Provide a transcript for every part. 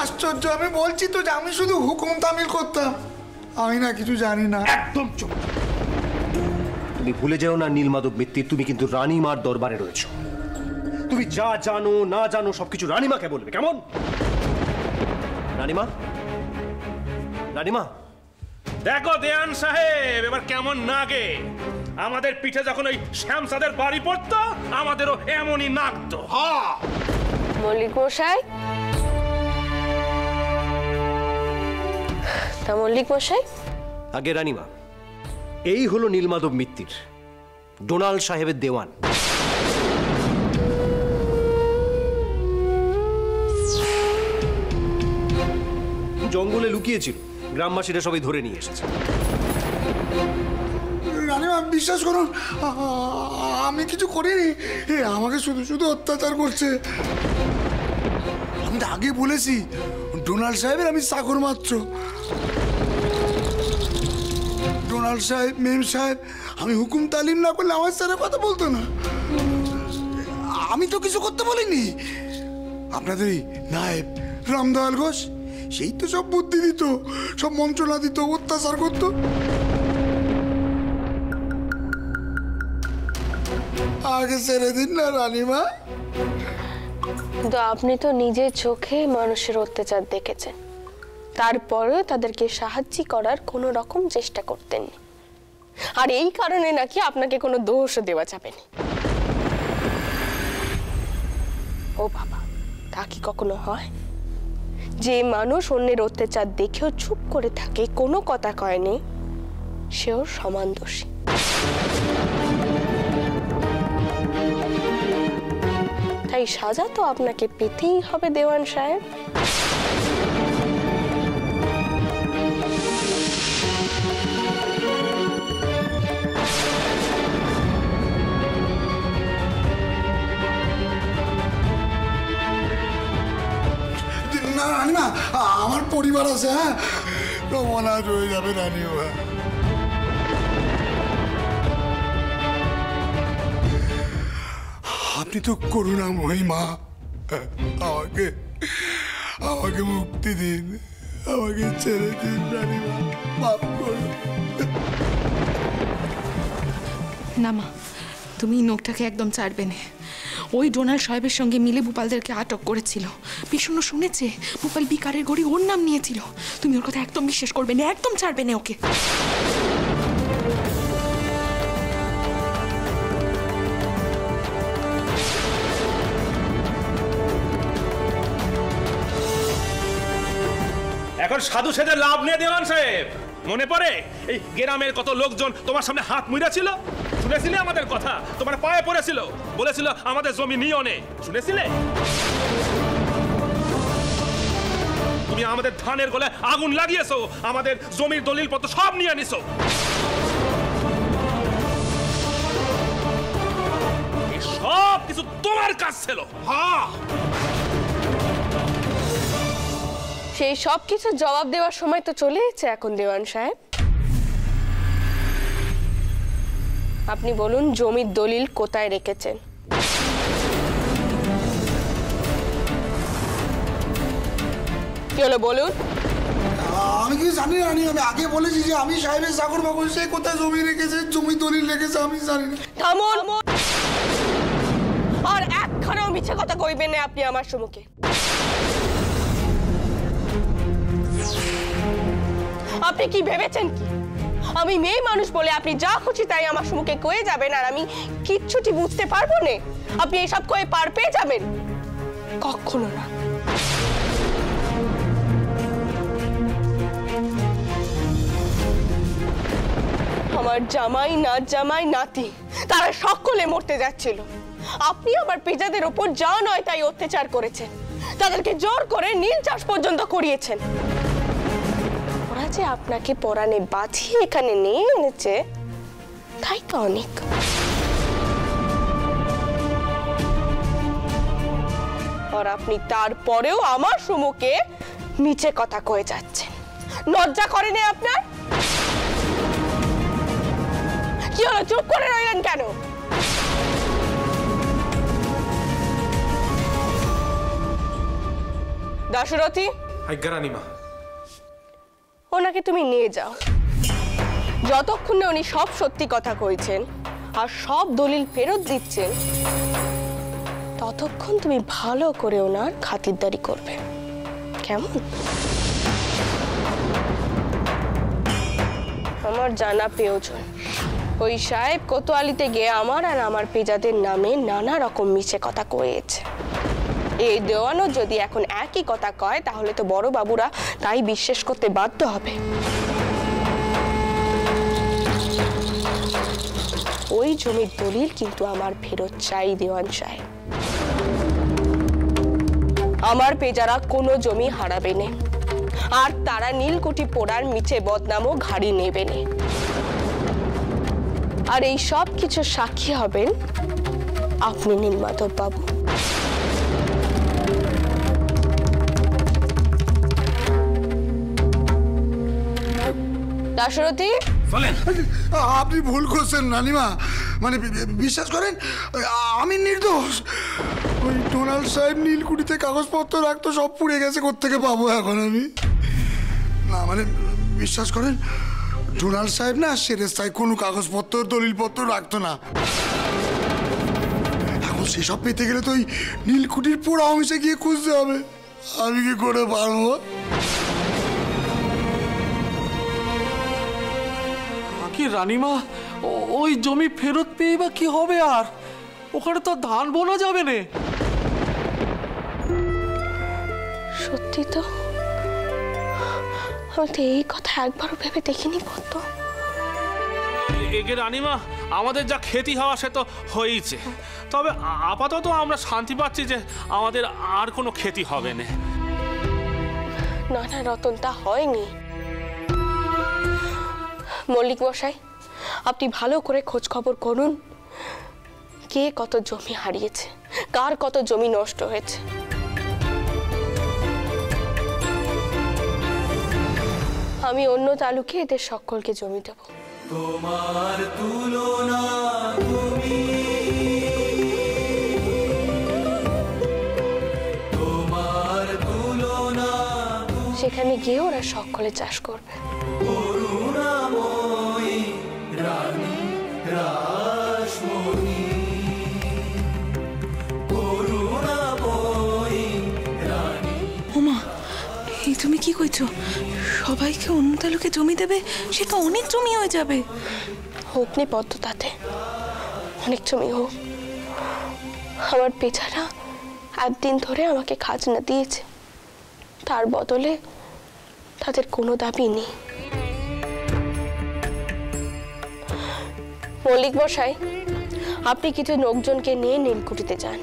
আশ্চর্য, আমি বলছি তো যে আমি শুধু হুকুম তামিল করতাম, আমি না কিছু জানি না। একদম চুপ। তুমি ভুলে যাও না নীলমাধব মিত্তির, তুমি কিন্তু রানীমার দরবারে রয়েছো। তুমি যা জানো না জানো সবকিছু রানীমাকে বলবে, কেমন? রানীমা, রানীমা। দেখো দেয়ান সাহেব, এবার কেমন নাগে? আমাদের পিঠে যখন ওই শ্যামসাদের বাড়ি পড়তো, আমাদেরও এমনই নাগতো। মল্লিক মশাই, তা মল্লিক মশাই। আগে রানীমা, এই হলো নীলমাধব মিত্তির, ডোনাল্ড সাহেবের দেওয়ান। জঙ্গলে লুকিয়েছিল, গ্রামবাসীরা সবাই ধরে নিয়ে এসেছে। রানীমা বিশ্বাস করুন, আমি কিছু করিনি, আমাকে শুধু শুধু অত্যাচার করছে। আমি তো আগে বলেছি ডোনাল্ড সাহেবের আমি চাকর মাত্র। ডোনাল্ড সাহেব, মেম সাহেব, আমি হুকুম তালিম না করলে আমার সাথে কথা বলতো না। আমি তো কিছু করতে বলিনি। আপনাদের নায়েব রামদয়াল ঘোষ, সেই তো সব বুদ্ধি দিত, সব মন্ত্রণা দিত, অত্যাচার করতো। আগে ছেড়ে দিন না রানীমা। কিন্তু আপনি তো নিজের চোখে মানুষের অত্যাচার দেখেছেন, তারপরেও তাদেরকে সাহায্য করার কোনো রকম চেষ্টা করতেন, আর এই কারণে নাকি আপনাকে কোনো দোষ দেওয়া যাবে না। ও বাবা, তা কি কখনো হয়? যে মানুষ অন্যের অত্যাচার দেখেও চুপ করে থাকে, কোনো কথা কয়নি, সেও সমান দোষী। তাই সাজা তো আপনাকে পেতেই হবে দেওয়ান সাহেব। না রানীমা, আমার পরিবার আছে। হ্যাঁ, রমনাথ হয়ে যাবে রানীমা। আপনি তো করুণাময়ী মা, আমাকে আমাকে মুক্তি দিন, আমাকে ছেড়ে দিন রানীমা, মাফ করুন। না মা, তুমি নোকটাকে একদম ছাড়বে না। ওই ডোনাল্ড সাহেবের সঙ্গে মিলে ভূপালদেরকে আটক করেছিল। বিষ্ণু শুনেছে ভূপাল বিকারের গড়ি ওর নাম নিয়েছিল। তুমি ওর কথা একদম বিশ্বাস করবে না, একদম ছাড়বে না ওকে। এখন সাধু সেজে লাভ নিয়ে দেওয়ান সাহেব, মনে পড়ে এই গ্রামের কত লোকজন তোমার সামনে হাত মুড়া ছিল? শুনেছিলে আমাদের কথা? তোমার পায়ে পড়েছিল, বলেছিল আমাদের জমি নিও নে, শুনেছিলে? তুমি আমাদের ধানের গলায় আগুন লাগিয়েছো, আমাদের জমির দলিল পত্র সব নিয়ে নিছো। এই সব কিছু তোমার কাজ ছিল। হ্যাঁ, সেই সব কিছু জবাব দেওয়ার সময় তো চলে এসেছে এখন দেওয়ান সাহেব। আপনি বলুন জমির দলিল কোথায় রেখেছেন? কি হলো বলুন? আমি কি জানি রানী, আমি আগে বলেছি যে আমি সাহেবের চাকর বাবু, সে কোথায় জমি রেখেছে, জমি দলিল রেখেছে আমি জানি না। থামুন, আর একখানাও মিছে কথা কইবেন না আপনি আমার সম্মুখে। আপনি কি ভেবেছেন কি আমি মেয়ে মানুষ বলে আপনি যা খুশি তাই আমার সম্মুখে কয়ে যাবেন আর আমি কিচ্ছুটি বুঝতে পারবো না? আপনি এসব কয়ে পার পেয়ে যাবেন? কখনো না। আমার জামাই, নাচ জামাই, নাতি, তারা সকলে মরতে যাচ্ছিল। আপনি আমার পেজাদের ওপর যা নয় তাই অত্যাচার করেছেন, তাদেরকে জোর করে নীল চাষ পর্যন্ত করিয়েছেন। ওরা যে আপনাকে পরাণে বাঁধিয়ে এখানে নিয়ে এনেছে তাই তো অনেক। আর আপনি তারপরেও আমার সম্মুখে মিছে কথা কয়ে যাচ্ছেন। লজ্জা করে না আপনার? কি হলো, চুপ করে রইলেন কেন? দাশরথী, আজ্ঞা রানীমা। ওনাকে তুমি নিয়ে যাও। যতক্ষণে উনি সব সত্যি কথা কইছেন আর সব দলিল ফেরত দিচ্ছেন, ততক্ষণ তুমি ভালো করে ওনার খাতিরদারি করবে, কেমন? আমার জানা প্রয়োজন ওই সাহেব কোতোয়ালিতে গিয়ে আমার আর আমার পেজাদের নামে নানা রকম মিছে কথা কয়েছে। এই দেওয়ানও যদি এখন একই কথা কয়, তাহলে তো বড় বাবুরা তাই বিশ্বাস করতে বাধ্য হবে। ওই জমির দলিল কিন্তু আমার ফেরত চাই দেওয়ান সাহেব। আমার পেজারা কোনো জমি হারাবে না, আর তারা নীলকুঠি পোড়ার মিছে বদনামও ঘাড়ি নেবে না। আর এই সব কিছু সাক্ষী হবেন আপনি নীলমাধব বাবু। দাশরথী, আপনি ভুল করছেন রানীমা, মানে বিশ্বাস করেন আমি নির্দোষ। ওই ডোনাল্ড সাহেব নীলকুঠিতে কাগজপত্র রাখতো, সব পুড়ে গেছে, কোত্থেকে পাবো এখন আমি? না মানে বিশ্বাস করেন ডোনাল্ড সাহেব না সেরেস্তায় কোনো কাগজপত্র দলিলপত্র রাখতো না। এখন সেসব পেতে গেলে তো ওই নীলকুঠির পোড়া অংশে গিয়ে খুঁজতে হবে। আমি কি করে পারবো? কি রানীমা, ওই জমি ফেরত পেয়ে বা কি হবে? আর ওখানে তো ধান বোনা যাবে না। সত্যি তো, আমি তো এই কথা একবারও ভেবে দেখিনি কত। এগে রানীমা, আমাদের যা ক্ষতি হওয়া সে তো হয়েইছে, তবে আপাতত আমরা শান্তি পাচ্ছি যে আমাদের আর কোনো ক্ষতি হবে না। না না রতন, তা হয়নি। মল্লিক মশাই, আপনি ভালো করে খোঁজ খবর করুন, কে কত জমি হারিয়েছে, কার কত জমি নষ্ট হয়েছে। আমি অন্য তালুকে এদের সকলকে জমি দেব। তোমার তুলনা তুমি, তোমার তুলনা সেখানে গিয়ে ওরা সকলে চাষ করবে। করুণাময়ী রানী রাসমণি, করুণাময়ী রানী। ওমা, এই তুমি কি কইছো? সবাইকে অন্য তালুকে জমি দেবে? সে তো অনেক জমি হয়ে যাবে। হোক নি পদ্ম, তাতে অনেক জমি হোক। আমার পেছারা একদিন ধরে আমাকে খাজনা দিয়েছে, তার বদলে তাদের কোনো দাবি নেই। মল্লিক মশাই, আপনি কিছু লোকজনকে নিয়ে নীলকুঠিতে যান,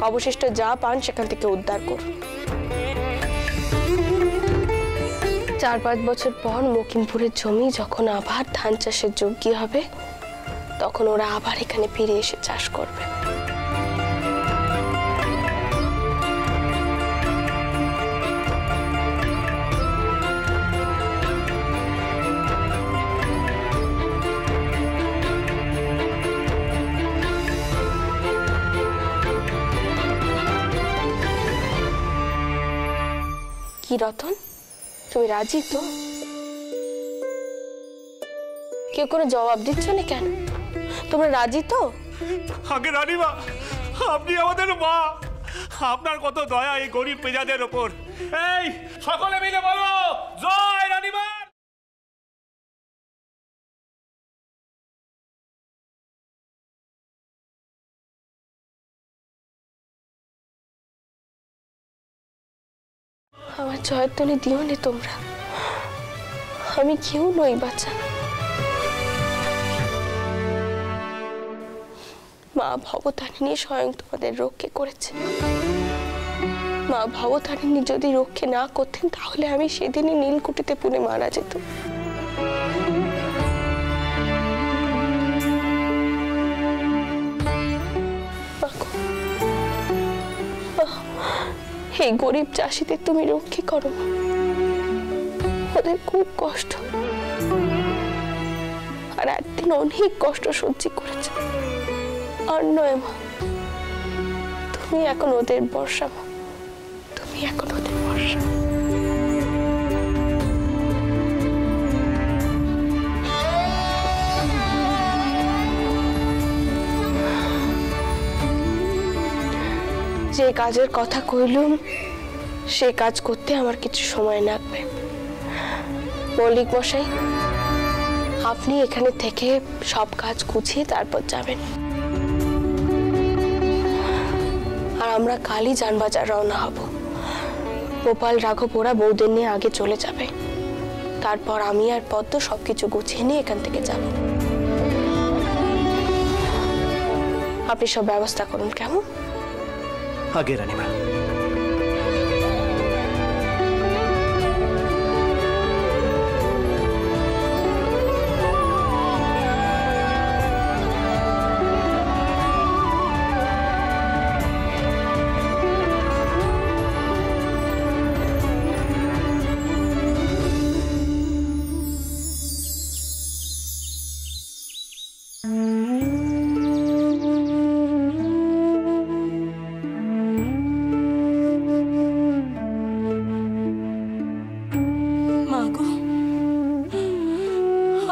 অবশিষ্ট যা পান সেখান থেকে উদ্ধার করুন। 4-5 বছর পর মকিমপুরের জমি যখন আবার ধান চাষের যোগ্য হবে, তখন ওরা আবার এখানে ফিরে এসে চাষ করবে। কি রতন, তুমি রাজি তো? কেউ কোনো জবাব দিচ্ছ না কেন? তোমরা রাজি তো? আগে রানীমা, আপনি আমাদের মা, আপনার কত দয়া এই গরিব পেজাদের ওপর। এই সকলে মিলে বলো জয় রানীমা। আমার জয়ধ্বনি দিও নে তোমরা, আমি কেউ নই বাচ্চা। মা ভবতারিণী স্বয়ং তোমাদের রক্ষে করেছে। মা ভবতারিণী যদি রক্ষে না করতেন, তাহলে আমি সেদিনই নীলকুঠিতে পুড়ে মারা যেত। এই গরিব চাষিদের তুমি রক্ষে করো, ওদের খুব কষ্ট, আর একদিন অনেক কষ্ট সহ্য করেছে। আর নয় মা, তুমি এখন ওদের ভরসা, মা তুমি এখন ওদের ভরসা। যে কাজের কথা কইলুম সে কাজ করতে আমার কিছু সময় লাগবে। মল্লিক মশাই, আপনি এখানে থেকে সব কাজ গুছিয়ে তারপর যাবেন, আর আমরা কালই যানবাজার রওনা হব। গোপাল, রাঘব ওরা বউদের নিয়ে আগে চলে যাবে, তারপর আমি আর পদ্ম সবকিছু গুছিয়ে নিয়ে এখান থেকে যাব। আপনি সব ব্যবস্থা করুন, কেমন? আগে রানীমা।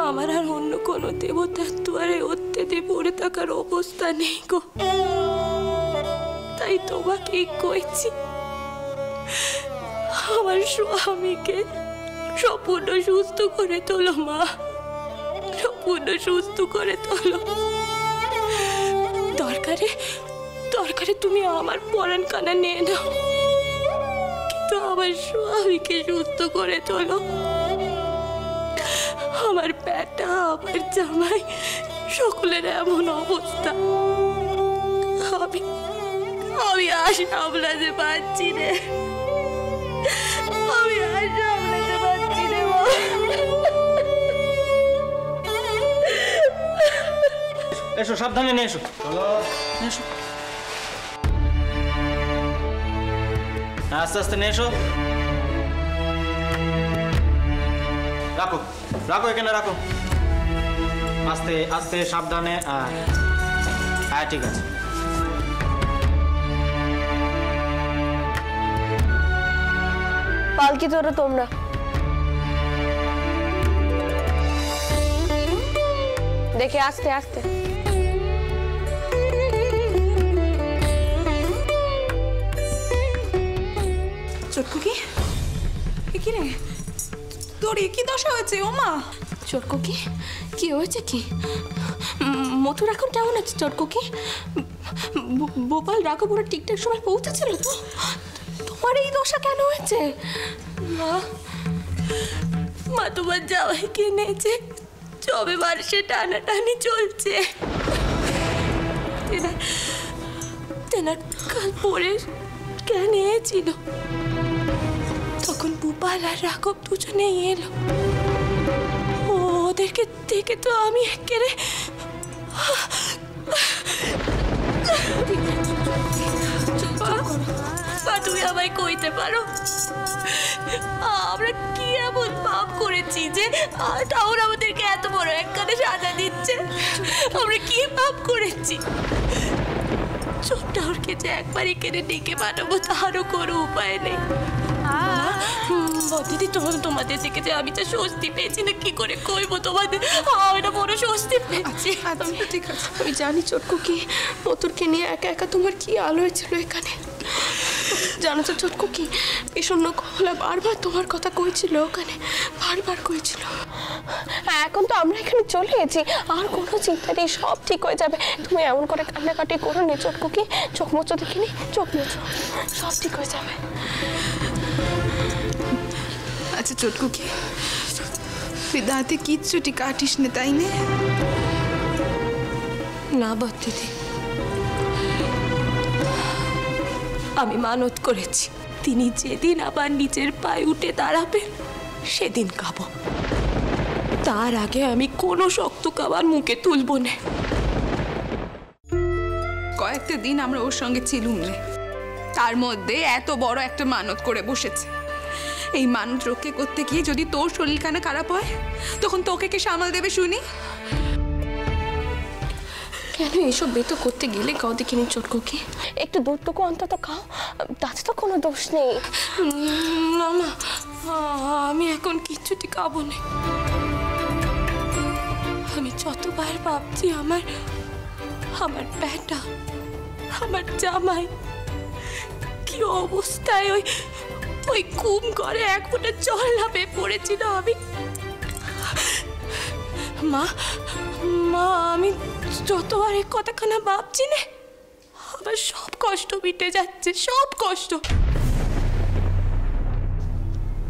আমার আর অন্য কোনো দেবতার দুয়ারে অত্যেতে পড়ে থাকার অবস্থা নেই গো। তাই তোমাকে কইছি, আমার স্বামীকে সম্পূর্ণ সুস্থ করে তোলো মা, সম্পূর্ণ সুস্থ করে তোলো। দরকারে তুমি আমার পরাণ কানা নিয়ে নাও, কিন্তু আমার স্বামীকে সুস্থ করে তোলো। আমার পেটা, আমার জামাই, সকলের এমন অবস্থা, আমি আর সামলাতে পারছি রে, আমি আর সামলাতে পারছি রে। এসো, সাবধানে নিয়ে এসো। এসো, আস্তে আস্তে নিয়ে এসো। রাখো রাখো, এখানে রাখো, আস্তে আস্তে সাবধানে। হ্যাঁ, ঠিক আছে। পালকি ধরো তোমরা। দেখে আস্তে আস্তে। চটকুকি, কি রে তোর কি দশা হয়েছে? ও মা, চটকুকি কি হয়েছে? কি মথুর এখন কেমন আছে? চটকুকি, গোপাল রাঘব ওরা ঠিকঠাক সময় পৌঁছেছিল তো? তোমার এই দশা কেন হয়েছে? মা তোমার জামাইকে নিয়েছে, সবে বারসে টানাটানি চলছে। তেনার কাল পরে কেন এসেছিল, তখন গোপাল আর রাঘব দুজনেই এলো। ওদেরকে দেখে তো আমি একেবারে তুমি আমায় কইতে পারো আমরা কি এমন পাপ করেছি যে ঠাকুর আমাদেরকে এত বড় একখানে সাজা দিচ্ছে? আমরা কি পাপ করেছি? ছোট ঠাকুরকে যে একবার এখানে ডেকে পাঠাবো তারও কোনো উপায় নেই। দিদি, তোমাদের থেকে যে আমি তো স্বস্তি পেয়েছি না, কি করে কইবো তোমাদের? আমি না বড় স্বস্তি পেয়েছি। ঠিক আছে, আমি জানি চটকুকি, মথুরকে নিয়ে একা একা তোমার কি আলো হয়েছিল এখানে। জানো তো চটকুকি, বিষণ্ণ কমলা বারবার তোমার কথা কইছিল, ওখানে বারবার কইছিল। এখন তো আমরা এখানে চলে এসেছি, আর কোনো চিন্তা নেই, সব ঠিক হয়ে যাবে। তুমি এমন করে কান্নাকাটি করো নি চটকুকি, চোখ মোচো দেখিনি, চোখ মোচো, সব ঠিক হয়ে যাবে। আচ্ছা চটকুকি, তুই দাঁতে কিচ্ছুটি কাটিস না, তাই না? না দিদি, আমি মানত করেছি, তিনি যেদিন আবার নিজের পায়ে উঠে দাঁড়াবেন সেদিন খাবো। তার আগে আমি কোনো শক্ত খাবার মুখে তুলব না। কয়েকটা দিন আমরা ওর সঙ্গে ছিলুম না, তার মধ্যে এত বড় একটা মানত করে বসেছে। এই মানত রক্ষে করতে গিয়ে যদি তোর শরীরখানা খারাপ হয়, তখন তোকে কে সামাল দেবে শুনি? কেন এসব বেতো করতে গেলে কাউ দেখিনি চটকুকি? একটু দুধটুকু অন্তত খাও, তাতে তো কোনো দোষ নেই। না মা, আমি এখন কিচ্ছুটি খাবো না। আমি যতবার ভাবছি আমার পেটা, আমার জামাই, কি অবস্থায় ওই ওই কুম করে এক ফোঁটা জল লাভে পড়েছিল আমি। মা মা আমি যতবার এই কথাখানা ভাবছি না আমার সব কষ্ট মিটে যাচ্ছে, সব কষ্ট।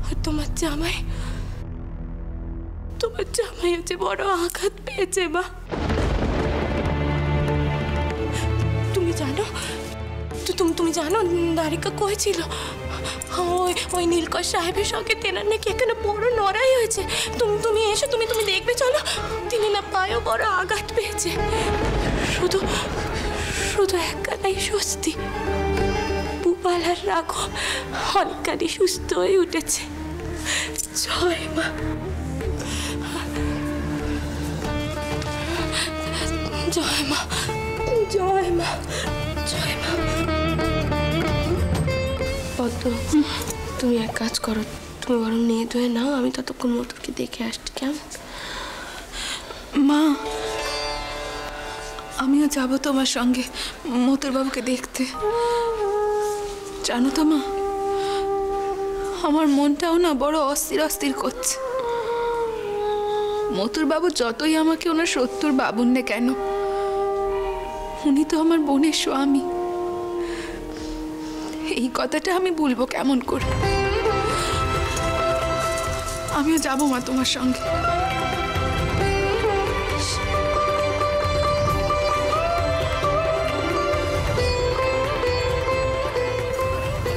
আর তোমার জামাই হচ্ছে বড় আঘাত পেয়েছে মা। তুমি জানো দারিকা কইছিল ওই নীলকর সাহেবের সঙ্গে তেনার নাকি এখানে বড় লড়াই হয়েছে। তুমি এসো, তুমি দেখবে চলো। তিনি না পায়েও বড় আঘাত পেয়েছে। শুধু একখানাই স্বস্তি, ভূপাল আর রাঘব অনেকখানি সুস্থ হয়ে উঠেছে। জয় মা। জয় মা, জয় মা, জয় মা। পদ্ম, তুমি এক কাজ করো, তুমি বরং নিয়ে ধুয়ে নাও, আমি ততক্ষণ মতুরকে দেখে আসছি। কেমন? মা, আমিও যাব তোমার সঙ্গে মতুর বাবুকে দেখতে। জানো তো মা, আমার মনটাও না বড় অস্থির অস্থির করছে। মতুর বাবু যতই আমাকে ওনার শত্রুর বাবুন না কেন, উনি তো আমার বোনের স্বামী। এই কথাটা আমি বলবো কেমন করে? আমিও যাবো মা তোমার সঙ্গে।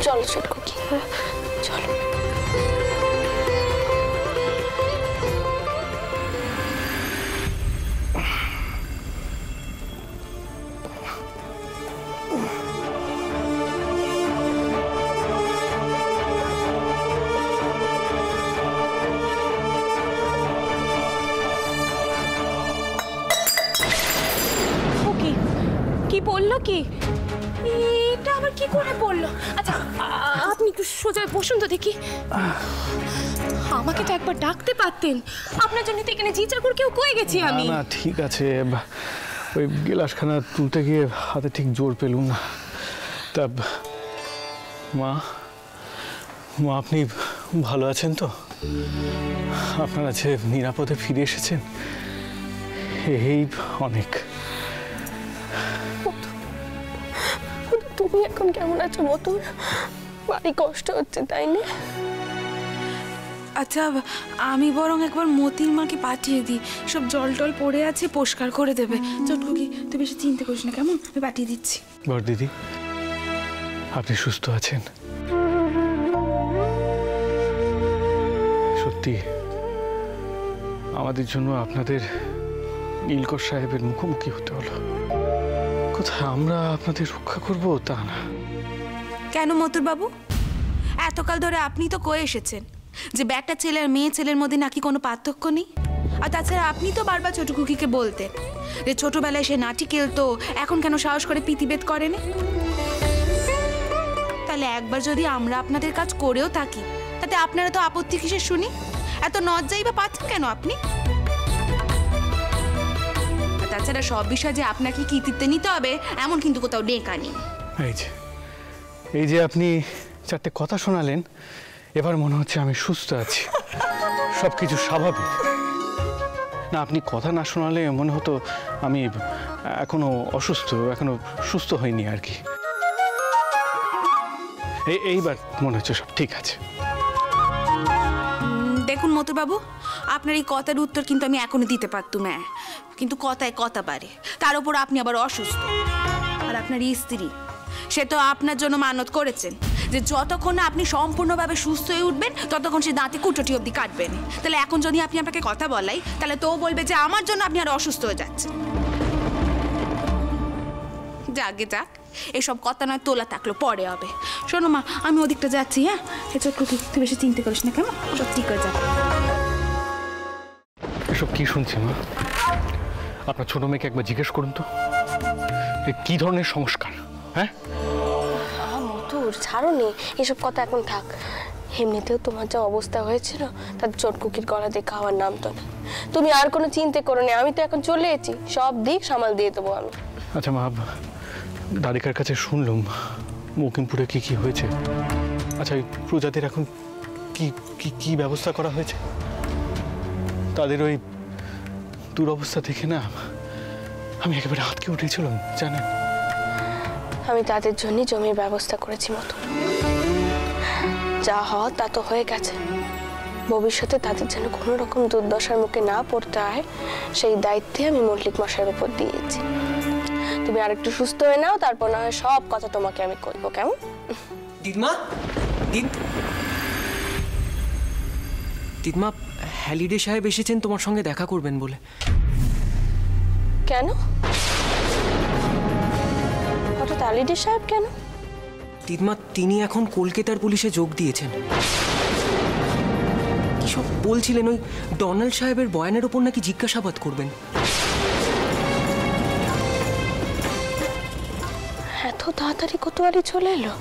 চলো ছোট কি, চলো। কি বললো কি? এটা আবার কি করে বললো? আচ্ছা আপনি একটু সোজা বসুন তো দেখি। আমাকে তো একবার ডাকতে পারতেন, আপনার জন্য তো এখানে জি চাকর কেউ কয়ে গেছি আমি। না ঠিক আছে, ওই গিলাসখানা তুলতে গিয়ে হাতে ঠিক জোর পেলুম না। তা মা আপনি ভালো আছেন তো? আপনারা যে নিরাপদে ফিরে এসেছেন এই অনেক। তুমি এখন কেমন আছো মতুর? বাড়ি কষ্ট হচ্ছে তাই না? আচ্ছা আমি বরং একবার মতির মাকে পাঠিয়ে দিই, সব জল টল পড়ে আছে, পরিষ্কার করে দেবে। চটকুকি তুই বেশি চিন্তা করিস না কেমন, আমি পাঠিয়ে দিচ্ছি। বড় দিদি আপনি সুস্থ আছেন? সত্যি আমাদের জন্য আপনাদের নীলকর সাহেবের মুখোমুখি হতে হলো। কোথায় আমরা আপনাদের রক্ষা করব তা না। কেন মতুর বাবু, এতকাল ধরে আপনি তো কয়ে এসেছেন যে একটা ছেলে আর মেয়ে ছেলের মধ্যে নাকি কোনো পার্থক্য নেই। আর তাছাড়া আপনি তো বারবার ছোট খুকিকে বলতেন যে ছোটবেলায় সে নাটি খেলতো, এখন কেন সাহস করে পিতিবেদ করেনি। তাহলে একবার যদি আমরা আপনাদের কাজ করেও থাকি তাতে আপনারা তো আপত্তি কিসের শুনি? এত নজ্জাই বা পাচ্ছেন কেন আপনি? তাছাড়া সব বিষয় যে আপনাকে কৃতিত্ব নিতে হবে এমন কিন্তু কোথাও লেখা নেই। এই যে আপনি চারটে কথা শোনালেন, এবার মনে হচ্ছে আমি সুস্থ আছি, সবকিছু স্বাভাবিক। না আপনি কথা না শোনালে মনে হতো আমি এখনো অসুস্থ, এখনো সুস্থ হয়নি আর কি। এইবার মনে হচ্ছে সব ঠিক আছে। দেখুন মতুর বাবু, আপনার এই কথার উত্তর কিন্তু আমি এখনো দিতে পারতুম, কিন্তু কথায় কথা বাড়ে, তার উপর আপনি আবার অসুস্থ। আর আপনার স্ত্রী সে তো আপনার জন্য মানত করেছেন যে যতক্ষণ না আপনি সম্পূর্ণভাবে সুস্থ হয়ে উঠবেন ততক্ষণ সে দাঁতে কুটোটি অবধি কাটবেন। তাহলে এখন যদি আপনি আপনাকে কথা বলাই তাহলে তো বলবে যে আমার জন্য আপনি আর অসুস্থ হয়ে যাচ্ছেন। যাকে যাক, এসব কথা নয় তোলা থাকলো, পরে হবে। শোনো মা, আমি ওদিকটা যাচ্ছি। হ্যাঁ চটকুকি তুই বেশি চিন্তা করিস না কেমন, সব ঠিক হয়ে যাবে। এসব কি শুনছি মা? আপনার ছোট মেয়েকে একবার জিজ্ঞেস করুন তো কি ধরনের সংস্কার। হ্যাঁ মতুর ছাড়ো নি এসব কথা, এখন থাক। এমনিতেও তোমার যা অবস্থা হয়েছিল তার চটকুকির গলা দিয়ে খাওয়ার নাম তো না। তুমি আর কোনো চিন্তা করো না, আমি তো এখন চলে এসেছি, সব দিক সামাল দিয়ে দেবো আমি। আচ্ছা মা, দারিকার কাছে শুনলুম মকিমপুরে কি কি হয়েছে? আচ্ছা, ওই প্রজাদের এখন কি কি কি ব্যবস্থা করা হয়েছে? তাদের ওই দুরবস্থা দেখে না আমি একেবারে আটকে উঠেছিলাম, জানেন? আমি তাদের জন্যই জমির ব্যবস্থা করেছি মতো। যা হওয়া তা তো হয়ে গেছে। ভবিষ্যতে তাদের যেন কোনো রকম দুর্দশার মুখে না পড়তে হয়, সেই দায়িত্বে আমি মল্লিক মশাইয়ের উপর দিয়েছি। তুমি আরেকটু সুস্থ হয়ে নাও, তারপর না হয় সব কথা তোমাকে আমি কইব, কেমন? দিদমা, দিদমা, হ্যালিডে সাহেব এসেছেন তোমার সঙ্গে দেখা করবেন বলে। কেন হঠাৎ হ্যালিডে সাহেব কেন? দিদমা, তিনি এখন কলকাতার পুলিশে যোগ দিয়েছেন। কি সব বলছিলেন, ওই ডোনাল্ড সাহেবের বয়ানের ওপর নাকি জিজ্ঞাসাবাদ করবেন। এত তাড়াতাড়ি কোতোয়ালি চলে এলো?